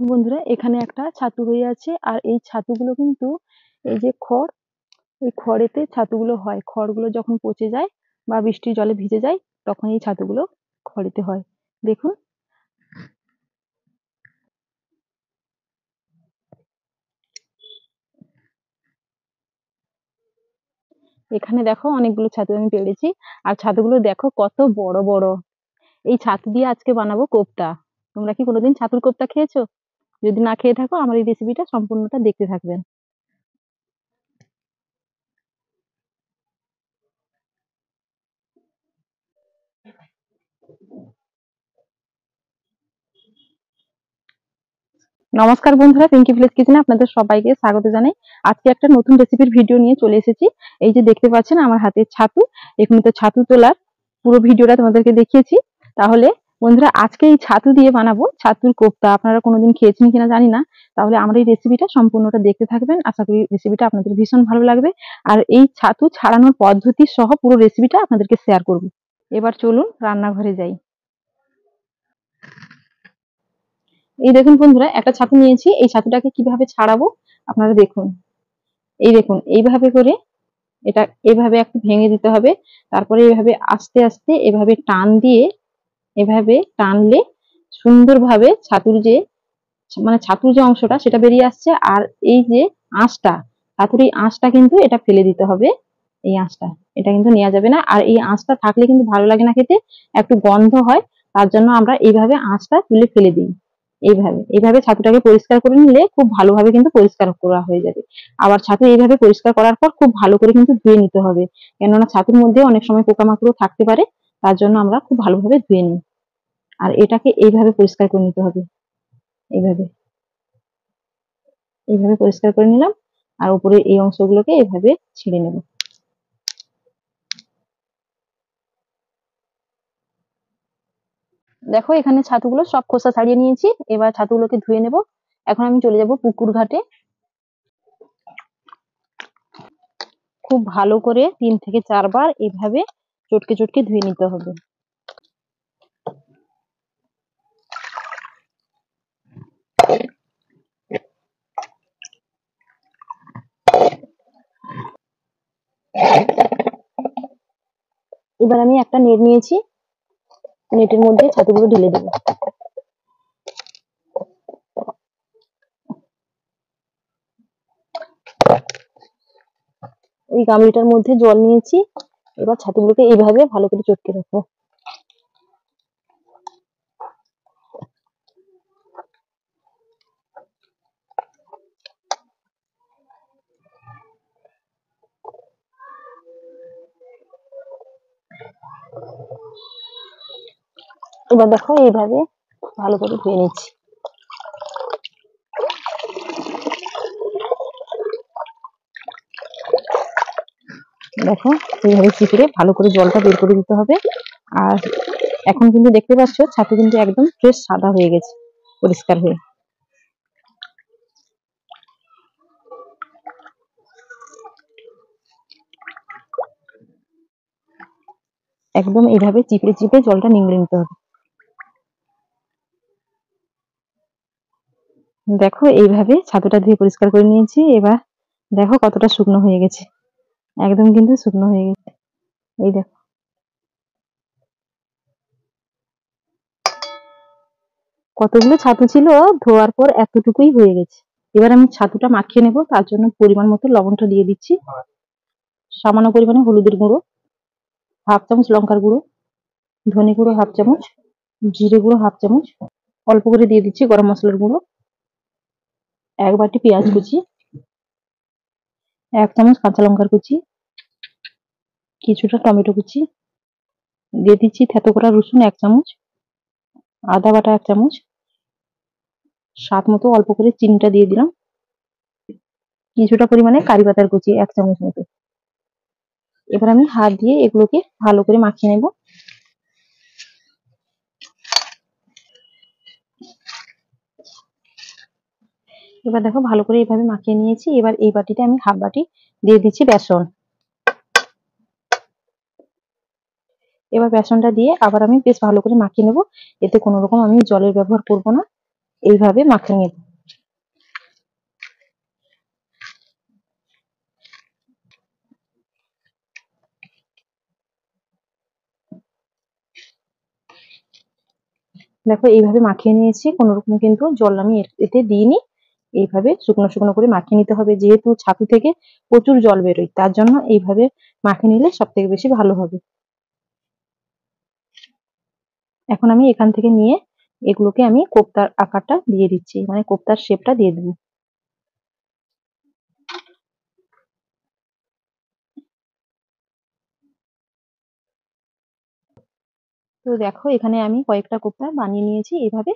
বন্ধুরা, এখানে একটা ছাতু হয়ে আছে। আর এই ছাতুগুলো কিন্তু এই যে খড়, এই খড়েতে ছাতুগুলো হয়। খড়গুলো যখন পচে যায় বা বৃষ্টির জলে ভিজে যায়, তখন এই ছাতুগুলো খড়েতে হয়। দেখুন, এখানে দেখো অনেকগুলো ছাতু আমি পেড়েছি। আর ছাতুগুলো দেখো কত বড় বড়। এই ছাতু দিয়ে আজকে বানাবো কোপ্তা। তোমরা কি কোনোদিন ছাতুর কোপ্তা খেয়েছো? যদি না খেয়ে থাকো, আমার এই রেসিপিটা সম্পূর্ণটা দেখতে থাকবেন। নমস্কার বন্ধুরা, পিঙ্কি ভিলেজ কিচেনে আপনাদের সবাইকে স্বাগত জানাই। আজকে একটা নতুন রেসিপির ভিডিও নিয়ে চলে এসেছি। এই যে দেখতে পাচ্ছেন আমার হাতে ছাতু, এখানে তো ছাতু তোলার পুরো ভিডিওটা তোমাদেরকে দেখিয়েছি। তাহলে বন্ধুরা, আজকে এই ছাতু দিয়ে বানাবো ছাতুর কোপ্তা। আপনারা কোনোদিন খেয়েছেন কিনা জানি না। তাহলে আমার এই রেসিপিটা সম্পূর্ণটা দেখতে থাকবেন। আশা করি রেসিপিটা আপনাদের ভীষণ ভালো লাগবে। আর এই ছাতু ছাড়ানোর পদ্ধতি সহ পুরো রেসিপিটা আপনাদেরকে শেয়ার করব। এবার চলুন রান্নাঘরে যাই। এই দেখুন বন্ধুরা, একটা ছাতু নিয়েছি। এই ছাতুটাকে কিভাবে ছাড়াবো আপনারা দেখুন। এই দেখুন, এইভাবে করে এটা এভাবে একটু ভেঙে দিতে হবে। তারপরে এইভাবে আস্তে আস্তে এভাবে টান দিয়ে, এভাবে টানলে সুন্দরভাবে ছাতুর যে অংশটা সেটা বেরিয়ে আসছে। আর এই যে আঁশটা, ছাতুর এই আঁশটা কিন্তু এটা ফেলে দিতে হবে। এই আঁশটা, এটা কিন্তু নেওয়া যাবে না। আর এই আঁশটা থাকলে কিন্তু ভালো লাগে না খেতে, একটু গন্ধ হয়। তার জন্য আমরা এইভাবে আঁশটা তুলে ফেলে দিই। এইভাবে এইভাবে ছাতুটাকে পরিষ্কার করে নিলে খুব ভালোভাবে কিন্তু পরিষ্কার করা হয়ে যাবে। আবার ছাতু এইভাবে পরিষ্কার করার পর খুব ভালো করে কিন্তু ধুয়ে নিতে হবে। কেননা ছাতুর মধ্যে অনেক সময় পোকামাকড় থাকতে পারে। তার জন্য আমরা খুব ভালোভাবে ধুয়ে নিই। আর এটাকে এইভাবে পরিষ্কার করে নিতে হবে। এইভাবে এইভাবে পরিষ্কার করে নিলাম। আর উপরে এই অংশগুলোকে এভাবে ছিঁড়ে নেব। দেখো, এখানে ছাতুগুলো সব খোসা ছাড়িয়ে নিয়েছি। এবার ছাতুগুলোকে ধুয়ে নেব। এখন আমি চলে যাব পুকুর ঘাটে। খুব ভালো করে 3 থেকে 4 বার এভাবে চটকে চটকে ধুয়ে নিতে হবে। এবার আমি একটা নেট নিয়েছি, নেটের মধ্যে ছাতুগুলো ঢেলে দেবো। ওই গামলিটার মধ্যে জল নিয়েছি। এবার ছাতুগুলোকে এইভাবে ভালো করে চটকে রাখবো। এবার দেখো এইভাবে ভালো করে ধুয়ে নিচ্ছি। দেখো, এইভাবে চিপড়ে ভালো করে জলটা বের করে দিতে হবে। আর এখন কিন্তু দেখতে পাচ্ছ ছাতু কিন্তু একদম ফ্রেশ সাদা হয়ে গেছে, পরিষ্কার হয়ে। একদম এইভাবে চিপড়ে চিপড়ে জলটা নিংড়ে নিতে হবে। দেখো, এইভাবে ছাতুটা ধুয়ে পরিষ্কার করে নিয়েছি। এবার দেখো কতটা শুকনো হয়ে গেছে। একদম কিন্তু শুকনো হয়ে গেছে। এই দেখো, কতগুলো ছাতু ছিল, ধোয়ার পর এতটুকুই হয়ে গেছে। এবার আমি ছাতুটা মাখিয়ে নেব। তার জন্য পরিমাণ মতো লবণটা দিয়ে দিচ্ছি, সামান্য পরিমাণে হলুদের গুঁড়ো, 1/2 চামচ লঙ্কার গুঁড়ো, ধনে গুঁড়ো 1/2 চামচ, জিরে গুঁড়ো 1/2 চামচ, অল্প করে দিয়ে দিচ্ছি গরম মশলার গুঁড়ো, 1 বাটি পেঁয়াজ কুচি, 1 চামচ কাঁচা লঙ্কার কুচি, কিছুটা টমেটো কুচি, দিয়ে দিচ্ছি থেতো করা রসুন 1 চামচ, আদা বাটা 1 চামচ, স্বাদ মতো অল্প করে চিনিটা দিয়ে দিলাম, কিছুটা পরিমাণে কারি পাতার কুচি 1 চামচ মতো। এবার আমি হাত দিয়ে এগুলোকে ভালো করে মাখিয়ে নেব। এবার দেখো ভালো করে এইভাবে মাখিয়ে নিয়েছি। এবার এই বাটিতে আমি 1/2 বাটি দিয়ে দিচ্ছি বেসন। এবার বেসনটা দিয়ে আবার আমি বেশ ভালো করে মাখিয়ে নেব। এতে কোনো রকম আমি জলের ব্যবহার করব না। এইভাবে মাখিয়ে নেব। দেখো এইভাবে মাখিয়ে নিয়েছি, কোনো রকম কিন্তু জল আমি এতে দিইনি। এইভাবে শুকনো শুকনো করে মাখিয়ে নিতে হবে, যেহেতু ছাতু থেকে প্রচুর জল বেরোয়, তার জন্য এইভাবে মাখিয়ে নিলে সব থেকে বেশি ভালো হবে। এখন আমি এখান থেকে নিয়ে এগুলোকে আমি কোপ্তার আকারটা দিয়ে দিচ্ছি, মানে কোপ্তার শেপটা দিয়ে দেবো। তো দেখো এখানে আমি কয়েকটা কোপ্তা বানিয়ে নিয়েছি এইভাবে।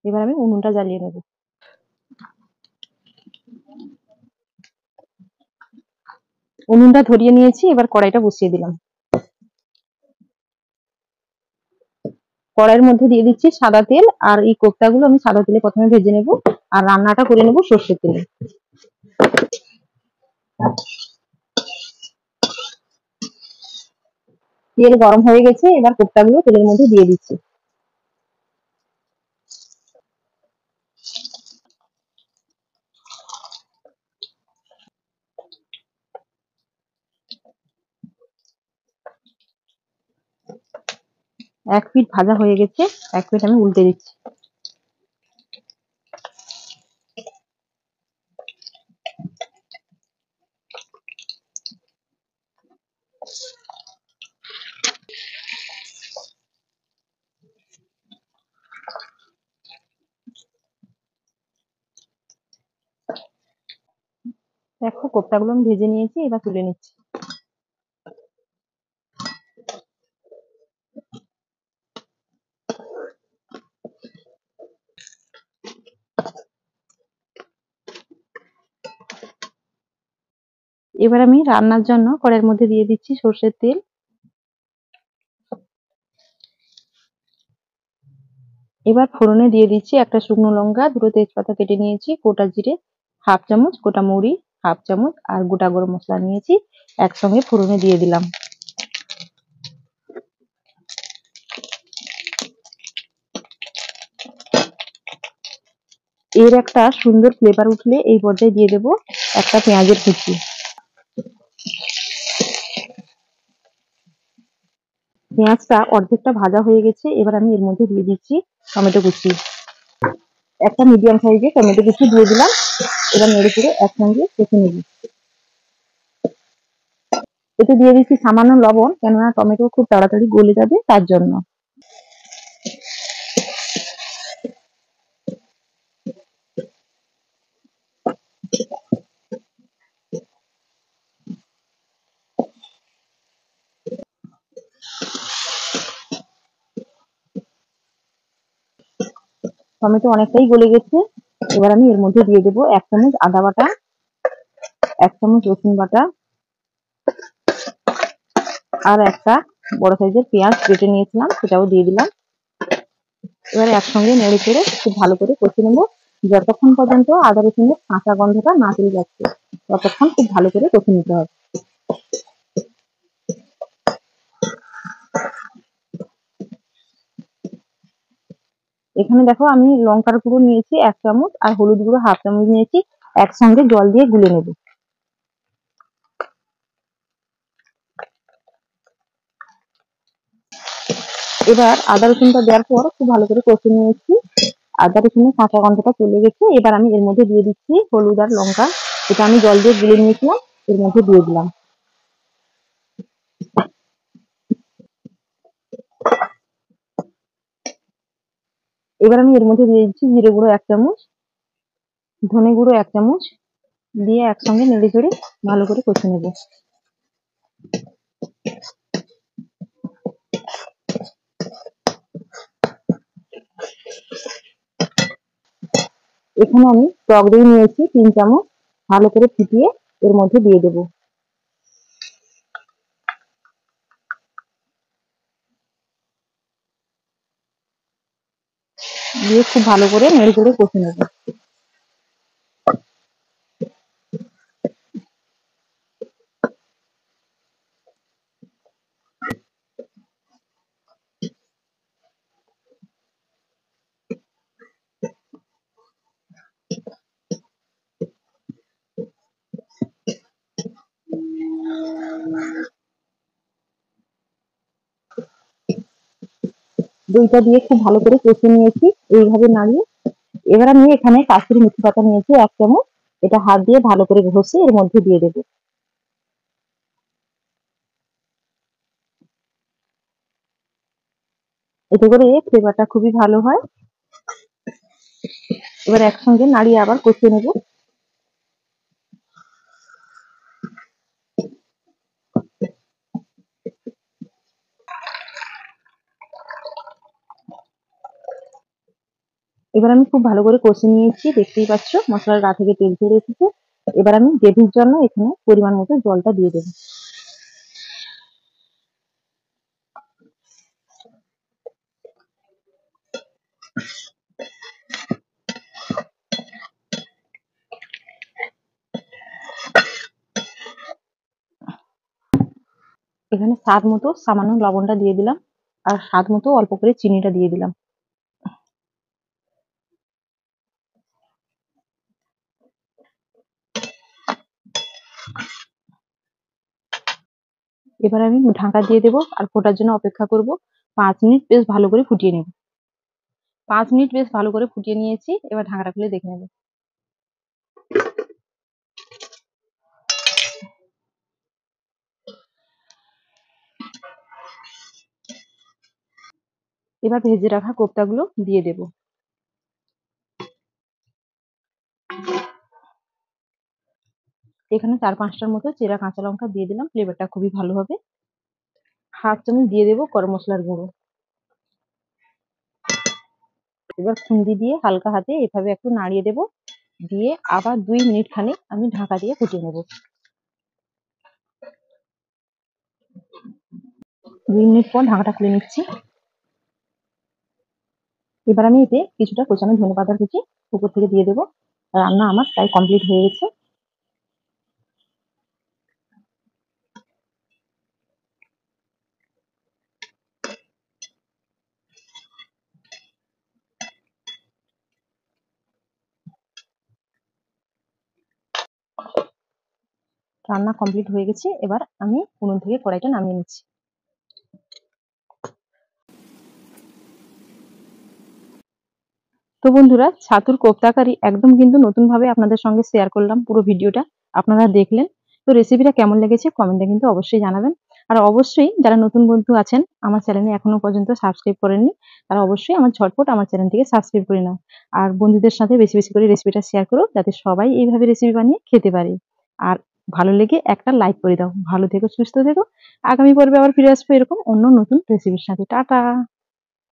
এবার আমি উনুনটা জ্বালিয়ে নেব। উনুনটা ধরিয়ে নিয়েছি, এবার কড়াইটা বসিয়ে দিলাম। কড়াইয়ের মধ্যে দিয়ে দিচ্ছি সাদা তেল, আর এই কোপ্তাগুলো আমি সাদা তেলে প্রথমে ভেজে নেব, আর রান্নাটা করে নেব সর্ষের তেলে। তেল গরম হয়ে গেছে, এবার কোপ্তাগুলো তেলের মধ্যে দিয়ে দিচ্ছি। এক পিঠ ভাজা হয়ে গেছে, এক পিঠ আমি উল্টে দিচ্ছি। দেখো কোপ্তাগুলো আমি ভেজে নিয়েছি, এবার তুলে নিচ্ছি। এবার আমি রান্নার জন্য কড়াইয়ের মধ্যে দিয়ে দিচ্ছি সর্ষের তেল। এবার ফোড়নে দিয়ে দিচ্ছি একটা শুকনো লঙ্কা, দুটো তেজপাতা কেটে নিয়েছি, গোটা জিরে হাফ চামচ, গোটা মৌরি হাফ চামচ, আর গোটা গরম মশলা নিয়েছি, একসঙ্গে ফোড়নে দিয়ে দিলাম। এর একটা সুন্দর ফ্লেভার উঠলে এই পর্যায়ে দিয়ে দেব একটা পেঁয়াজের কুচি। পেঁয়াজটা অর্ধেকটা ভাজা হয়ে গেছে, এবার আমি এর মধ্যে দিয়ে দিচ্ছি টমেটো কুচি। একটা মিডিয়াম সাইজের টমেটো কুচি দিয়ে দিলাম। এবার নেড়ে চেড়ে একসঙ্গে কষে নেব। এতে দিয়ে দিচ্ছি সামান্য লবণ, কেননা টমেটো খুব তাড়াতাড়ি গলে যাবে তার জন্য। টমেটো অনেকটাই গলে গেছে, এবার আমি এর মধ্যে দিয়ে দেবো এক চামচ আদা বাটা, এক চামচ রসুন বাটা, আর একটা বড় সাইজের পেঁয়াজ কেটে নিয়েছিলাম, সেটাও দিয়ে দিলাম। এবারে একসঙ্গে নেড়ে চেড়ে খুব ভালো করে কষে নেবো, যতক্ষণ পর্যন্ত আদা রসুনের কাঁচা গন্ধটা না চলে যাচ্ছে ততক্ষণ খুব ভালো করে কষে নিতে হবে। এখানে দেখো আমি লঙ্কার গুঁড়ো নিয়েছি এক চামচ, আর হলুদ গুঁড়ো হাফ চামচ নিয়েছি, একসঙ্গে জল দিয়ে গুলে নেব। এবার আদা রসুনটা দেওয়ার পর খুব ভালো করে কষে নিয়েছি, আদা রসুনের কাঁচা গন্ধটা চলে গেছে। এবার আমি এর মধ্যে দিয়ে দিচ্ছি হলুদ আর লঙ্কা, এটা আমি জল দিয়ে গুলে নিয়েছিলাম, এর মধ্যে দিয়ে দিলাম। এবার আমি এর মধ্যে দিয়ে দিচ্ছি জিরে গুঁড়ো এক চামচ, ধনে গুঁড়ো এক চামচ, দিয়ে একসঙ্গে নেড়ে চেড়ে ভালো করে কষে নেব। এখানে আমি টক দই নিয়েছি 3 চামচ, ভালো করে ফুটিয়ে এর মধ্যে দিয়ে দেবো। দিয়ে খুব ভালো করে নেড়ে চেড়ে কষে নেব। দইটা দিয়ে খুব ভালো করে কষিয়ে নিয়েছি এইভাবে নাড়িয়ে। এবার আমি এখানে কাসুরি মেথি পাতা নিয়েছি 1 চামচ, এটা হাত দিয়ে ভালো করে ঘষে এর মধ্যে দিয়ে দেবো। এতে করে ফ্লেভারটা খুবই ভালো হয়। এবার একসঙ্গে নাড়িয়ে আবার কষিয়ে নেব। এবার আমি খুব ভালো করে কষে নিয়েছি, দেখতেই পাচ্ছ মশলার গা থেকে তেল ছেড়ে এসেছে। এবার আমি গ্রেভির জন্য এখানে পরিমাণ মতো জলটা দিয়ে দেবো। এখানে স্বাদ মতো সামান্য লবণটা দিয়ে দিলাম, আর স্বাদ মতো অল্প করে চিনিটা দিয়ে দিলাম। এবার আমি ঢাকা দিয়ে দেবো আর ফোটার জন্য অপেক্ষা করব। 5 মিনিট বেশ ভালো করে ফুটিয়ে নেব। 5 মিনিট বেশ ভালো করে ফুটিয়ে নিয়েছি, এবার ঢাকাটা খুলে দেখে নেব। এবার ভেজে রাখা কোপ্তাগুলো দিয়ে দেব। এখানে 4-5টার মতো চেরা কাঁচা লঙ্কা দিয়ে দিলাম, ফ্লেভারটা খুবই ভালো হবে। 1/2 চামচ দিয়ে দেবো গরম মশলার গুঁড়ো। এবার খুন্তি দিয়ে হালকা হাতে এভাবে একটু নাড়িয়ে দেব, দিয়ে আবার 2 মিনিট খানিক আমি ঢাকা দিয়ে ফুটিয়ে নেব। 2 মিনিট পর ঢাকাটা খুলে নিচ্ছি। এবার আমি এতে কিছুটা কোচানো ধনেপাতার কুচি উপর থেকে দিয়ে দেবো। রান্না আমার প্রায় কমপ্লিট হয়ে গেছে। রান্না কমপ্লিট হয়ে গেছে, এবার আমি উনুন থেকে কড়াইটা নামিয়ে নিচ্ছি। তো বন্ধুরা, ছাতুর কোপ্তা কারি একদম কিন্তু নতুন ভাবে আপনাদের সঙ্গে শেয়ার করলাম পুরো ভিডিওটা, আপনারা দেখলেন। তো রেসিপিটা কেমন লেগেছে কমেন্টে কিন্তু অবশ্যই জানাবেন। আর অবশ্যই যারা নতুন বন্ধু আছেন আমার চ্যানেলে এখনো পর্যন্ত সাবস্ক্রাইব করেননি, তারা অবশ্যই ঝটপট আমার চ্যানেলটিকে সাবস্ক্রাইব করে নাও। আর বন্ধুদের সাথে বেশি বেশি করে রেসিপিটা শেয়ার করো, যাতে সবাই এইভাবে রেসিপি বানিয়ে খেতে পারে। আর ভালো লেগে একটা লাইক করে দাও। ভালো থেকো, সুস্থ থেকো। আগামী পর্বে আবার ফিরে আসবো এরকম অন্য নতুন রেসিপির সাথে। টাটা।